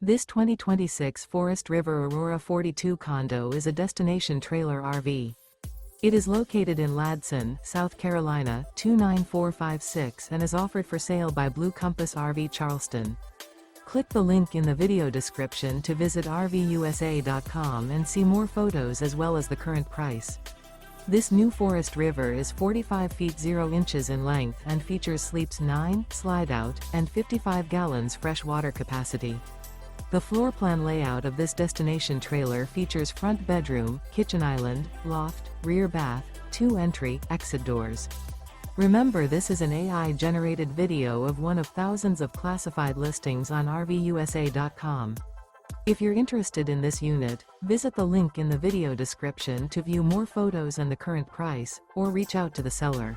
This 2026 Forest River Aurora 42 condo is a destination trailer RV. It is located in Ladson, South Carolina, 29456 and is offered for sale by Blue Compass RV Charleston. Click the link in the video description to visit RVUSA.com and see more photos as well as the current price. This new Forest River is 45 feet 0 inches in length and features sleeps 9, Slideout, and 55 gallons fresh water capacity. The floor plan layout of this destination trailer features front bedroom, kitchen island, loft, rear bath, 2 entry, exit doors. Remember, this is an AI-generated video of one of thousands of classified listings on RVUSA.com. If you're interested in this unit, visit the link in the video description to view more photos and the current price, or reach out to the seller.